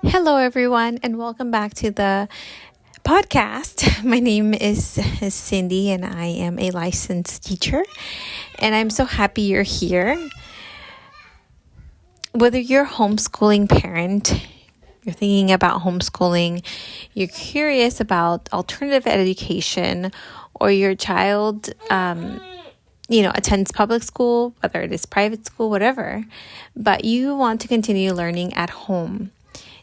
Hello, everyone, and welcome back to the podcast. My name is Cindy, and I am a licensed teacher, and I'm so happy you're here. Whether you're a homeschooling parent, you're thinking about homeschooling, you're curious about alternative education, or your child, attends public school, whether it is private school, whatever, but you want to continue learning at home.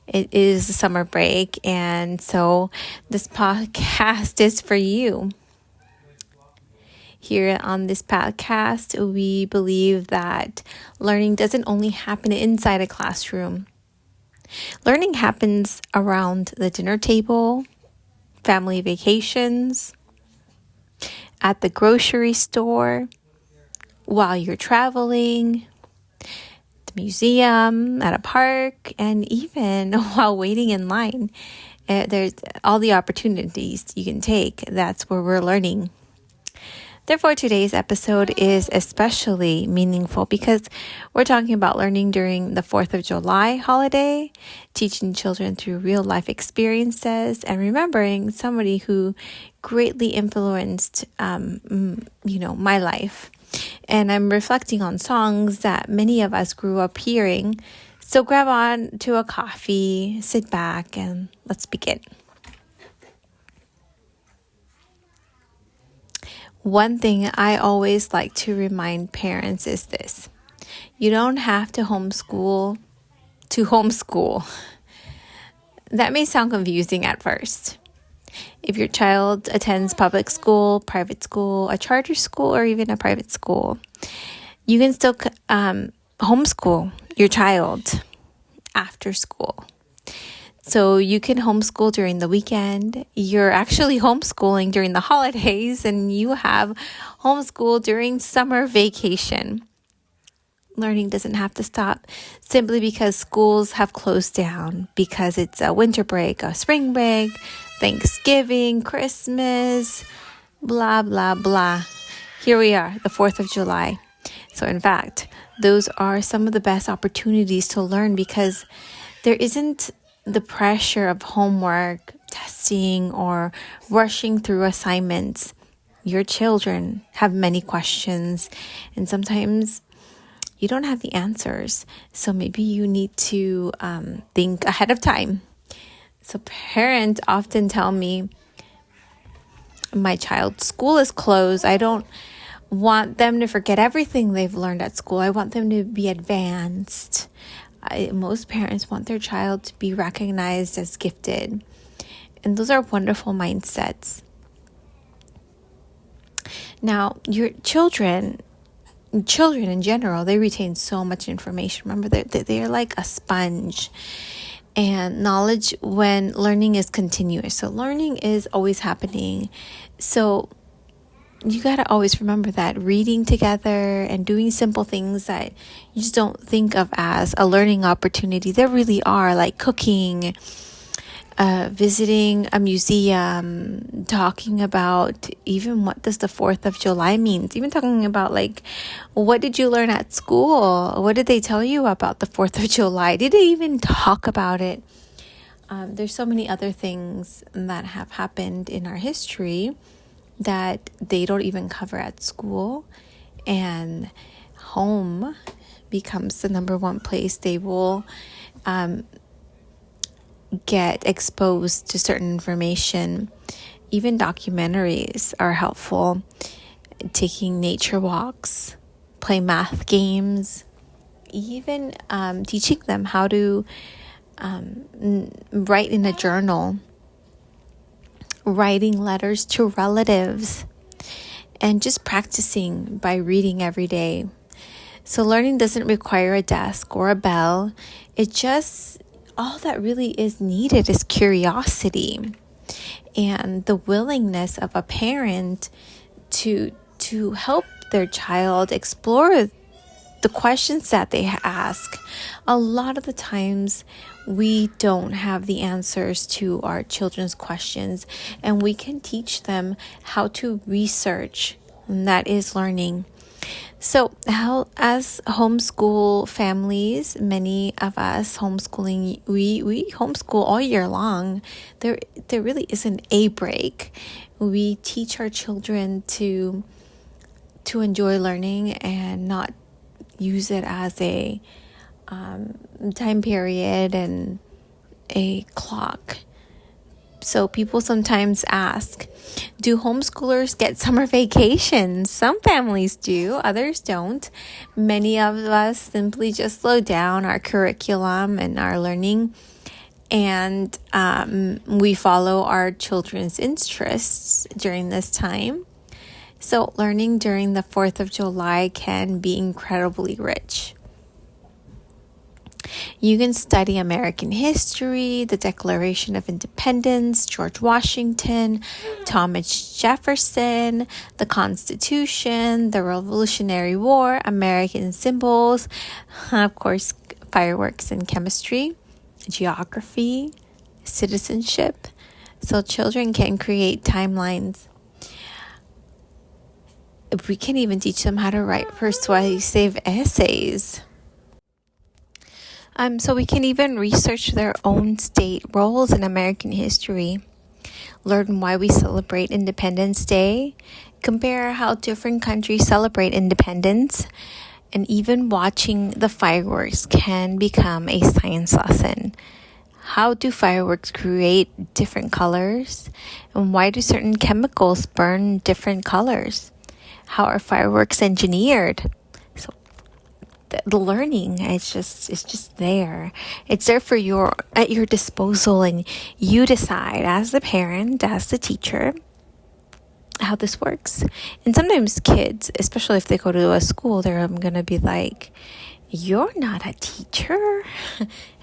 It is the summer break, and so this podcast is for you. Here on this podcast, we believe that learning doesn't only happen inside a classroom. Learning happens around the dinner table, family vacations, at the grocery store, while you're traveling, museum, at a park, and even while waiting in line. There's all the opportunities you can take. That's where we're learning. Therefore, today's episode is especially meaningful because we're talking about learning during the 4th of July holiday, teaching children through real life experiences, and remembering somebody who greatly influenced, my life. And I'm reflecting on songs that many of us grew up hearing. So grab on to a coffee, sit back, and let's begin. One thing I always like to remind parents is this: you don't have to homeschool to homeschool. That may sound confusing at first. If your child attends public school, private school, a charter school, or even a private school, you can still homeschool your child after school. So you can homeschool during the weekend. You're actually homeschooling during the holidays, and you have homeschool during summer vacation. Learning doesn't have to stop simply because schools have closed down, because it's a winter break, a spring break, Thanksgiving, Christmas, blah, blah, blah. Here we are, the 4th of July. So in fact, those are some of the best opportunities to learn because there isn't the pressure of homework, testing, or rushing through assignments. Your children have many questions, and sometimes you don't have the answers. So maybe you need to think ahead of time. So parents often tell me, my child's school is closed. I don't want them to forget everything they've learned at school. I want them to be advanced. Most parents want their child to be recognized as gifted. And those are wonderful mindsets. Now, your children in general, they retain so much information. Remember, they're like a sponge. And knowledge when learning is continuous. So learning is always happening. So you got to always remember that reading together and doing simple things that you just don't think of as a learning opportunity, there really are, like cooking, visiting a museum, talking about even what does the 4th of July means, even talking about like, what did you learn at school? What did they tell you about the 4th of July? Did they even talk about it? There's so many other things that have happened in our history that they don't even cover at school, and home becomes the number one place they will get exposed to certain information. Even documentaries are helpful. Taking nature walks, play math games, even teaching them how to write in a journal, writing letters to relatives, and just practicing by reading every day. So learning doesn't require a desk or a bell. All that really is needed is curiosity and the willingness of a parent to help their child explore the questions that they ask. A lot of the times we don't have the answers to our children's questions, and we can teach them how to research, and that is learning. So, how as homeschool families, many of us homeschooling, we homeschool all year long. There really isn't a break. We teach our children to enjoy learning and not use it as a time period and a clock. So people sometimes ask, do homeschoolers get summer vacations? Some families do, others don't. Many of us simply just slow down our curriculum and our learning, and we follow our children's interests during this time. So learning during the 4th of July can be incredibly rich. You can study American history, the Declaration of Independence, George Washington, Thomas Jefferson, the Constitution, the Revolutionary War, American symbols, of course, fireworks and chemistry, geography, citizenship. So children can create timelines. We can even teach them how to write persuasive essays. So we can even research their own state roles in American history, learn why we celebrate Independence Day, compare how different countries celebrate independence, and even watching the fireworks can become a science lesson. How do fireworks create different colors? And why do certain chemicals burn different colors? How are fireworks engineered? The learning it's just there. It's there for at your disposal, and you decide as the parent, as the teacher, how this works. And sometimes kids, especially if they go to a school, they're gonna be like, you're not a teacher.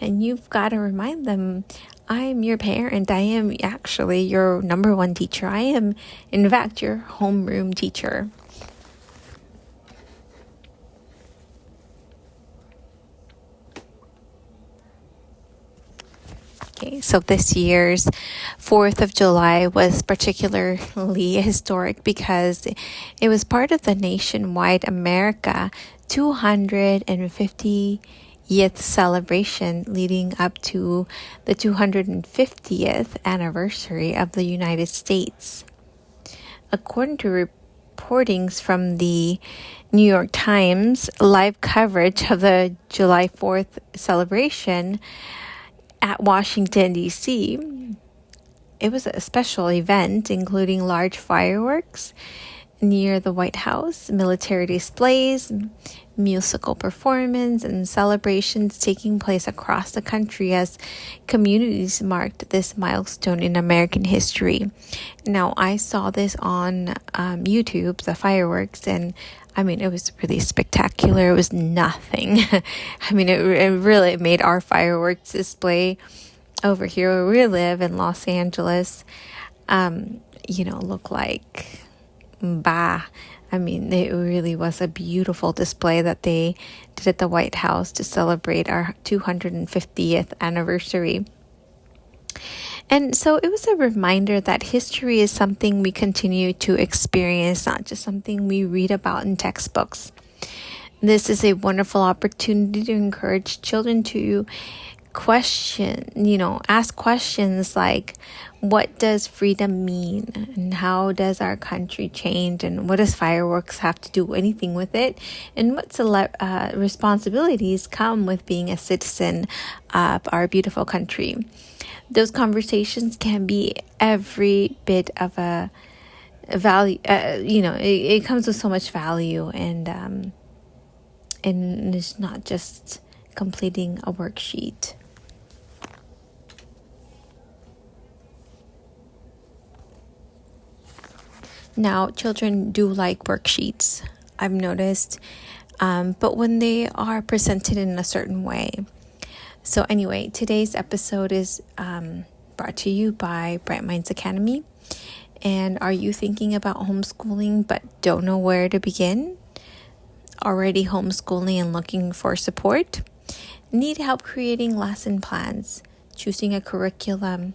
And you've got to remind them, I'm your parent. I am actually your number one teacher. I am, in fact, your homeroom teacher. Okay, so this year's 4th of July was particularly historic because it was part of the nationwide America 250th celebration leading up to the 250th anniversary of the United States. According to reportings from the New York Times, live coverage of the July 4th celebration at Washington, D.C., it was a special event including large fireworks near the White House, military displays, musical performance, and celebrations taking place across the country as communities marked this milestone in American history. Now, I saw this on YouTube, the fireworks, and it was really spectacular. It was nothing. It really made our fireworks display over here where we live in Los Angeles, look like bah. It really was a beautiful display that they did at the White House to celebrate our 250th anniversary. And so it was a reminder that history is something we continue to experience, not just something we read about in textbooks. This is a wonderful opportunity to encourage children to ask questions like, what does freedom mean? And how does our country change? And what does fireworks have to do anything with it? And what responsibilities come with being a citizen of our beautiful country? Those conversations can be every bit of a value. It comes with so much value, and it's not just completing a worksheet. Now, children do like worksheets, I've noticed, but when they are presented in a certain way. So anyway, today's episode is brought to you by Bright Minds Academy. And are you thinking about homeschooling but don't know where to begin? Already homeschooling and looking for support? Need help creating lesson plans, choosing a curriculum,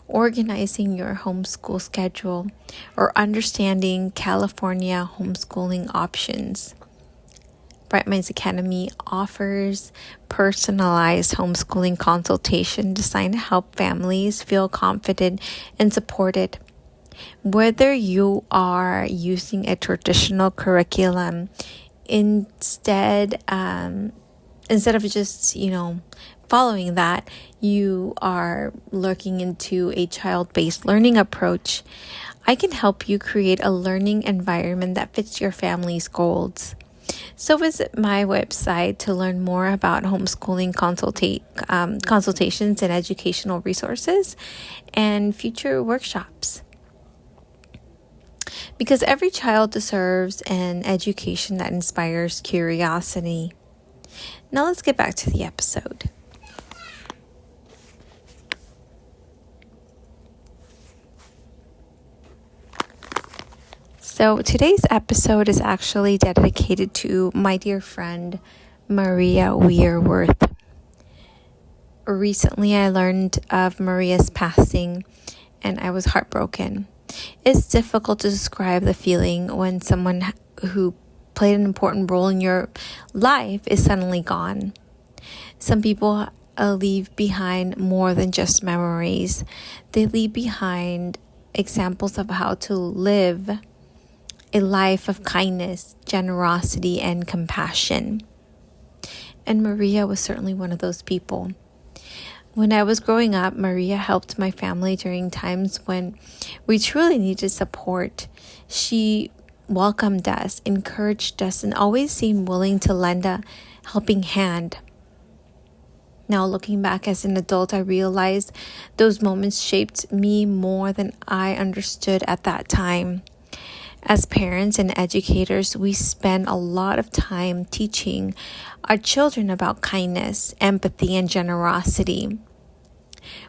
organizing your homeschool schedule, or understanding California homeschooling options? Bright Minds Academy offers personalized homeschooling consultation designed to help families feel confident and supported. Whether you are using a traditional curriculum instead of just, following that, you are looking into a child-based learning approach, I can help you create a learning environment that fits your family's goals. So visit my website to learn more about homeschooling consultations and educational resources and future workshops. Because every child deserves an education that inspires curiosity. Now let's get back to the episode. So today's episode is actually dedicated to my dear friend, Maria Weir Werth. Recently, I learned of Maria's passing, and I was heartbroken. It's difficult to describe the feeling when someone who played an important role in your life is suddenly gone. Some people leave behind more than just memories. They leave behind examples of how to live a life of kindness, generosity, and compassion. And Maria was certainly one of those people. When I was growing up, Maria helped my family during times when we truly needed support. She welcomed us, encouraged us, and always seemed willing to lend a helping hand. Now, looking back as an adult, I realized those moments shaped me more than I understood at that time. As parents and educators, we spend a lot of time teaching our children about kindness, empathy, and generosity.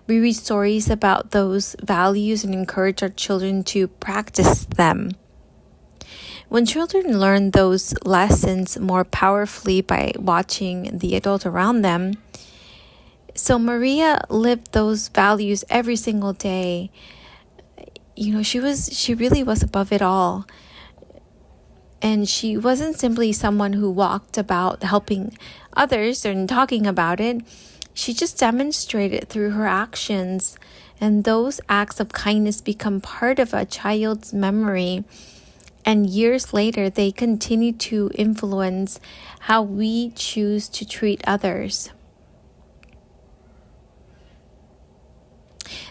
We read stories about those values and encourage our children to practice them. When children learn those lessons more powerfully by watching the adult around them, so Maria lived those values every single day. She really was above it all. And she wasn't simply someone who walked about helping others and talking about it. She just demonstrated through her actions. And those acts of kindness become part of a child's memory. And years later, they continue to influence how we choose to treat others.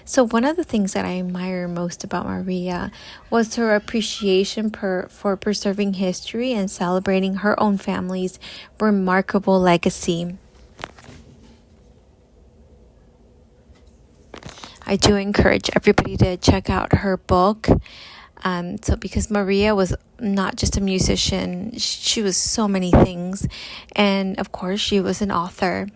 So one of the things that I admire most about Maria was her appreciation for preserving history and celebrating her own family's remarkable legacy. I do encourage everybody to check out her book. Because Maria was not just a musician, she was so many things. And of course, she was an author.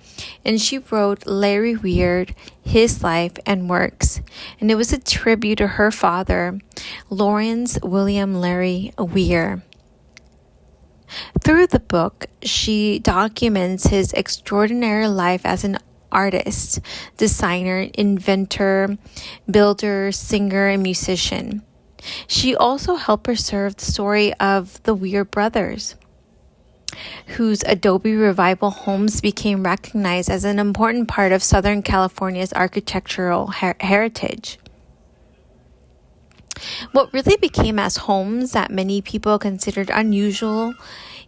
And she wrote Larry Weir, His Life and Works. And it was a tribute to her father, Lawrence William Larry Weir. Through the book, she documents his extraordinary life as an artist, designer, inventor, builder, singer, and musician. She also helped preserve the story of the Weir brothers, whose Adobe Revival homes became recognized as an important part of Southern California's architectural heritage. What really became as homes that many people considered unusual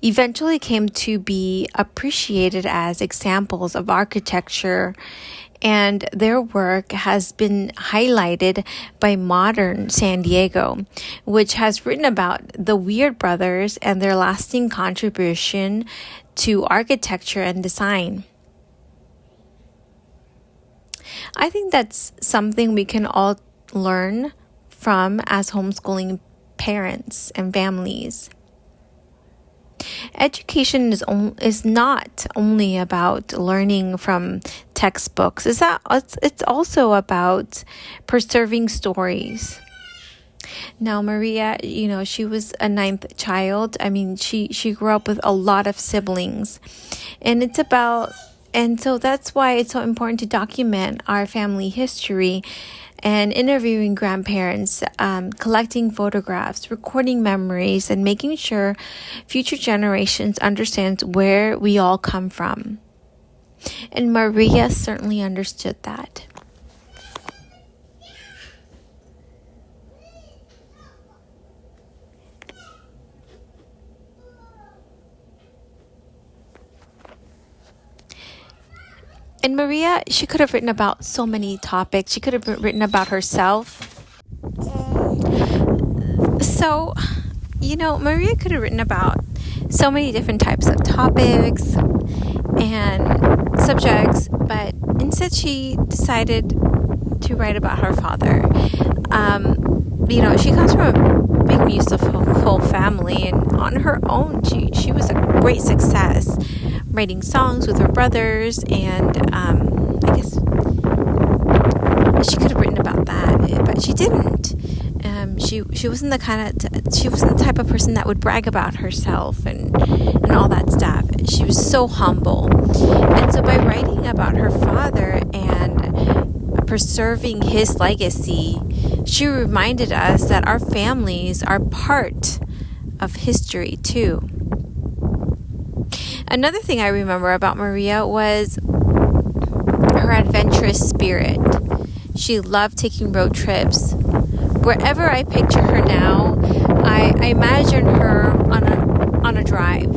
eventually came to be appreciated as examples of architecture, and their work has been highlighted by Modern San Diego, which has written about the Weir brothers and their lasting contribution to architecture and design. I think that's something we can all learn from as homeschooling parents and families. Education is not only about learning from textbooks. It's also about preserving stories. Now, Maria, she was a ninth child. She grew up with a lot of siblings. And it's about And so that's why it's so important to document our family history and interviewing grandparents, collecting photographs, recording memories, and making sure future generations understand where we all come from. And Maria certainly understood that. And Maria, she could have written about so many topics. She could have written about herself. So, Maria could have written about so many different types of topics and subjects, but instead she decided to write about her father. She comes from a big musical family, and on her own, she was a great success, writing songs with her brothers, and I guess she could have written about that, but she didn't. She wasn't the type of person that would brag about herself and all that stuff. She was so humble, and so by writing about her father and preserving his legacy, she reminded us that our families are part of history too. Another thing I remember about Maria was her adventurous spirit. She loved taking road trips. Wherever I picture her now, I imagine her on a drive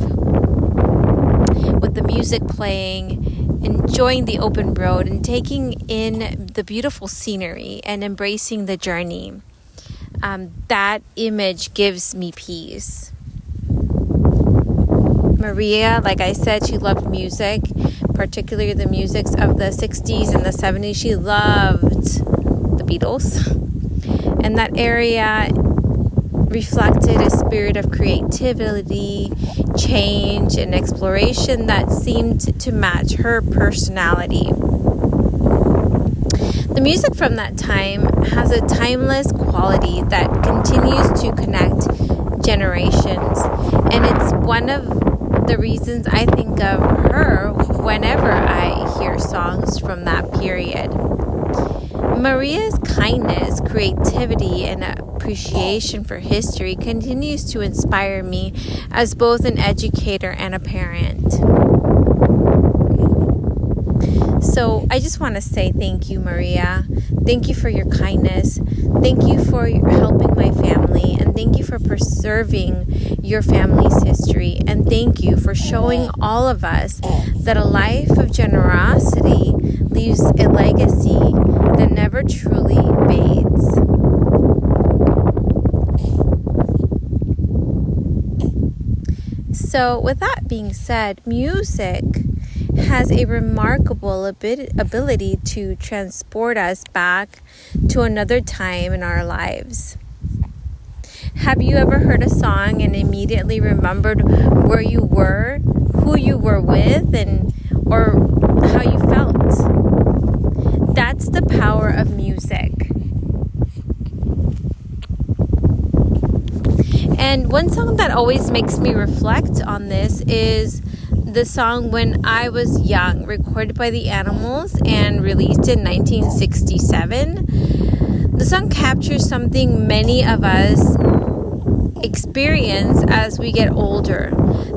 with the music playing, enjoying the open road, and taking in the beautiful scenery and embracing the journey. That image gives me peace. Maria, like I said, she loved music, particularly the musics of the 60s and the 70s. She loved the Beatles. And that area reflected a spirit of creativity, change, and exploration that seemed to match her personality. The music from that time has a timeless quality that continues to connect generations. And it's one of the reasons I think of her whenever I hear songs from that period. Maria's kindness, creativity, and appreciation for history continues to inspire me as both an educator and a parent. So I just want to say thank you, Maria. Thank you for your kindness. Thank you for helping my family. And thank you for preserving your family's history. And thank you for showing all of us that a life of generosity leaves a legacy that never truly fades. So with that being said, music has a remarkable ability to transport us back to another time in our lives. Have you ever heard a song and immediately remembered where you were, who you were with, or how you felt? That's the power of music. And one song that always makes me reflect on this is the song When I Was Young, recorded by the Animals and released in 1967. The song captures something many of us experience as we get older.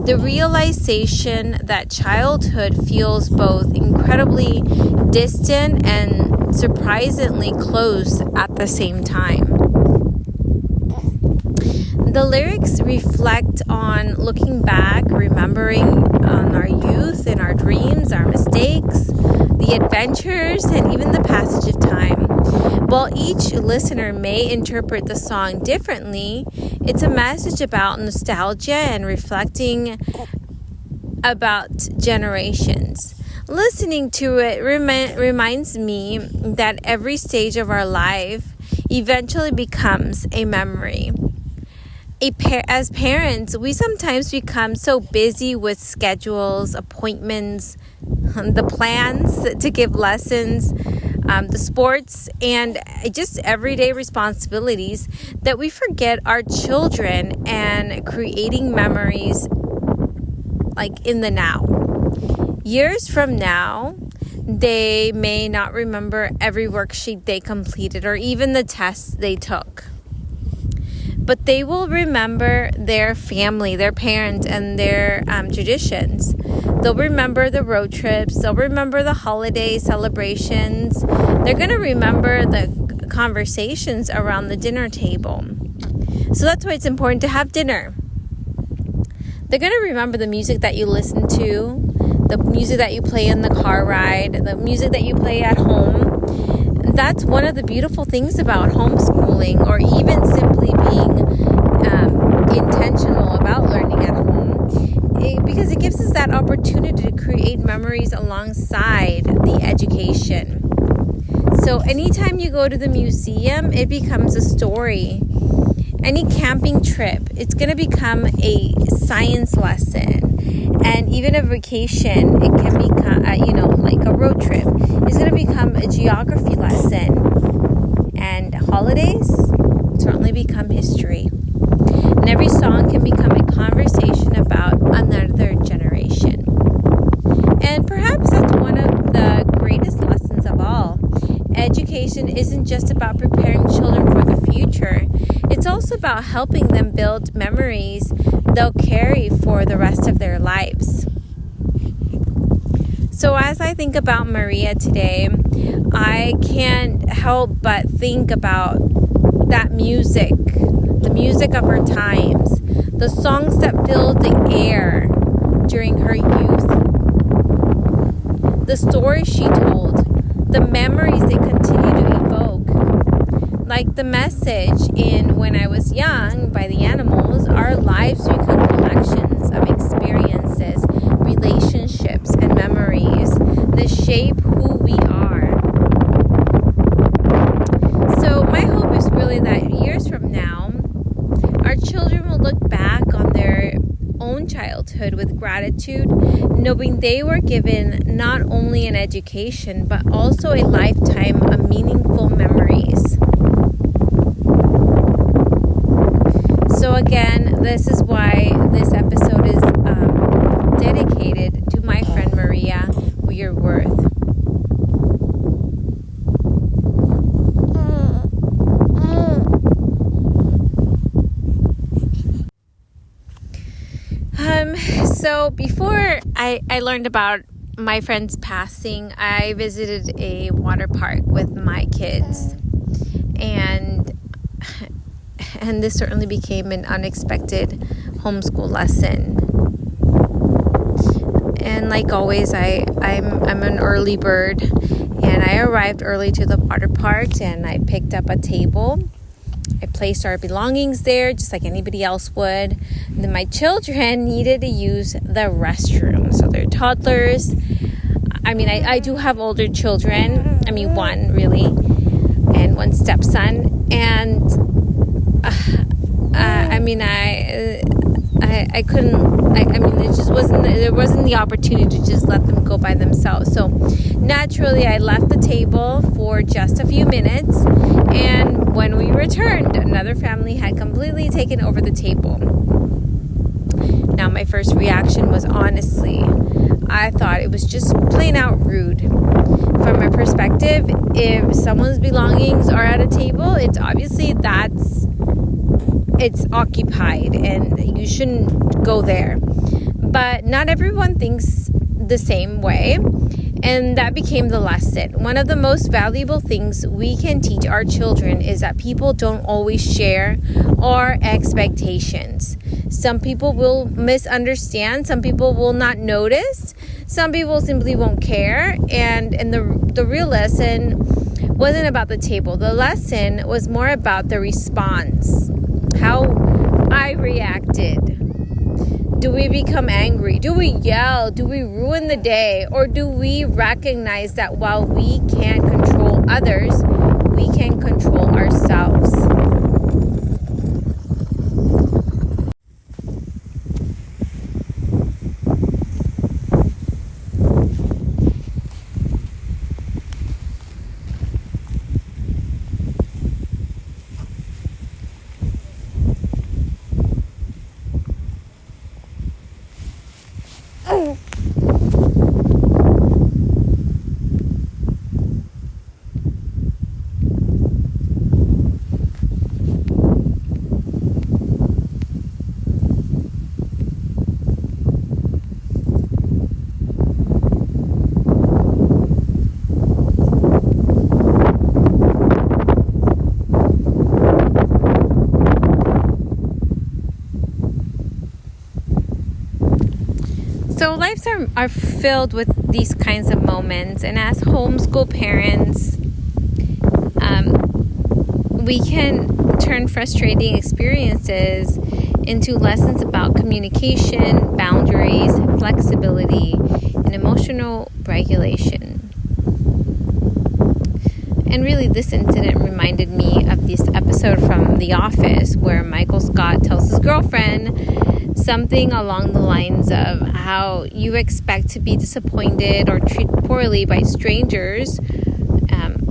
The realization that childhood feels both incredibly distant and surprisingly close at the same time. The lyrics reflect on looking back, remembering on our youth and our dreams, our mistakes, the adventures, and even the passage of time. While each listener may interpret the song differently, it's a message about nostalgia and reflecting about generations. Listening to it reminds me that every stage of our life eventually becomes a memory. As parents, we sometimes become so busy with schedules, appointments, the plans to give lessons, the sports, and just everyday responsibilities that we forget our children and creating memories like in the now. Years from now, they may not remember every worksheet they completed or even the tests they took. But they will remember their family, their parents, and their traditions. They'll remember the road trips. They'll remember the holiday celebrations. They're going to remember the conversations around the dinner table. So that's why it's important to have dinner. They're going to remember the music that you listen to, the music that you play in the car ride, the music that you play at home. That's one of the beautiful things about homeschooling, or even simply being intentional about learning at home, because it gives us that opportunity to create memories alongside the education. So anytime you go to the museum, it becomes a story. Any camping trip, it's going to become a science lesson. And even a vacation, it can become, like a road trip, it's going to become a geography lesson. And holidays certainly become history. And every song can become a conversation about another generation. And perhaps that's one of the greatest lessons of all. Education isn't just about preparing children for the future. It's also about helping them build memories they'll carry for the rest of their lives. So as I think about Maria today, I can't help but think about that music, the music of her times, the songs that filled the air during her youth, the stories she told, the memories they continue to evoke. Like the message in When I Was Young by the Animals, our lives become collections of experiences, relationships, and memories that shape who we are. So my hope is really that years from now, our children will look back on their own childhood with gratitude, knowing they were given not only an education, but also a lifetime of meaningful memories. So again, this is why this episode is dedicated to my friend Maria Weir Werth. So before I learned about my friend's passing, I visited a water park with my kids, and this certainly became an unexpected homeschool lesson. And like always, I'm an early bird, and I arrived early to the water park, and I picked up a table. I placed our belongings there just like anybody else would. And then my children needed to use the restroom. So they're toddlers. I do have older children. One really, and one stepson. And I couldn't. It just wasn't. There wasn't the opportunity to just let them go by themselves. So naturally, I left the table for just a few minutes, and when we returned, another family had completely taken over the table. Now, my first reaction was, honestly, I thought it was just plain out rude. From my perspective, if someone's belongings are at a table, it's obviously it's occupied and you shouldn't go there. But not everyone thinks the same way, and that became the lesson. One of the most valuable things we can teach our children is that people don't always share our expectations. Some people will misunderstand, some people will not notice, some people simply won't care, and the real lesson wasn't about the table. The lesson was more about the response, how I reacted. Do we become angry? Do we yell? Do we ruin the day? Or do we recognize that while we can't control others, we can control ourselves? are filled with these kinds of moments. And as homeschool parents, we can turn frustrating experiences into lessons about communication, boundaries, flexibility, and emotional regulation. And really, this incident reminded me of this episode from The Office where Michael Scott tells his girlfriend something along the lines of how you expect to be disappointed or treated poorly by strangers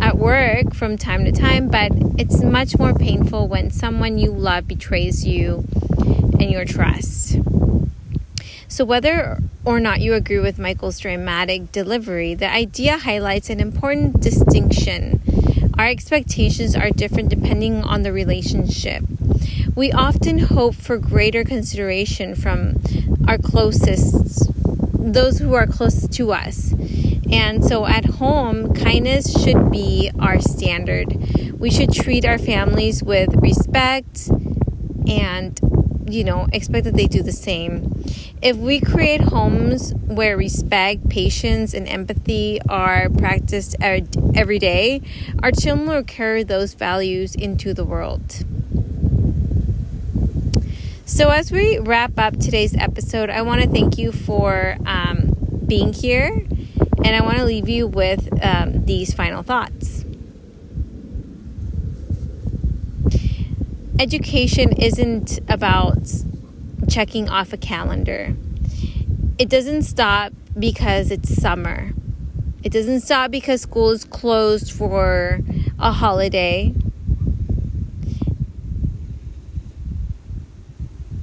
at work from time to time, but it's much more painful when someone you love betrays you and your trust. So whether or not you agree with Michael's dramatic delivery, the idea highlights an important distinction. Our expectations are different depending on the relationship. We often hope for greater consideration from our closest, those who are closest to us. And so at home, kindness should be our standard. We should treat our families with respect and, expect that they do the same. If we create homes where respect, patience, and empathy are practiced every day, our children will carry those values into the world. So as we wrap up today's episode, I want to thank you for being here. And I want to leave you with these final thoughts. Education isn't about checking off a calendar. It doesn't stop because it's summer. It doesn't stop because school is closed for a holiday.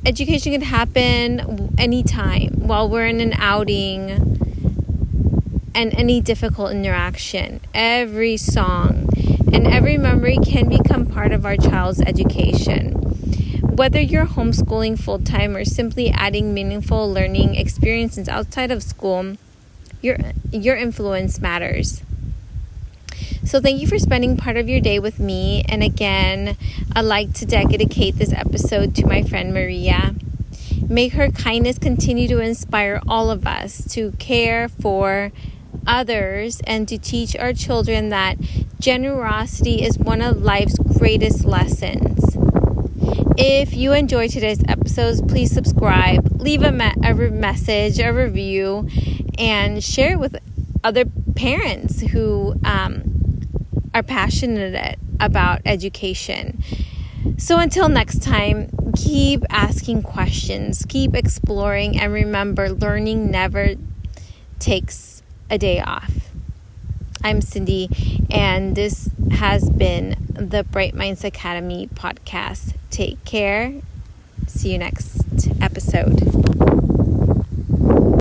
Education can happen anytime while we're in an outing and any difficult interaction. Every song and every memory can become part of our child's education. Whether you're homeschooling full-time or simply adding meaningful learning experiences outside of school, your influence matters. So thank you for spending part of your day with me. And again, I'd like to dedicate this episode to my friend Maria. May her kindness continue to inspire all of us to care for others and to teach our children that generosity is one of life's greatest lessons. If you enjoyed today's episodes, please subscribe, leave a message, a review, and share it with other parents who are passionate about education. So until next time, keep asking questions, keep exploring, and remember, learning never takes a day off. I'm Cindy, and this has been the Bright Minds Academy podcast. Take care. See you next episode.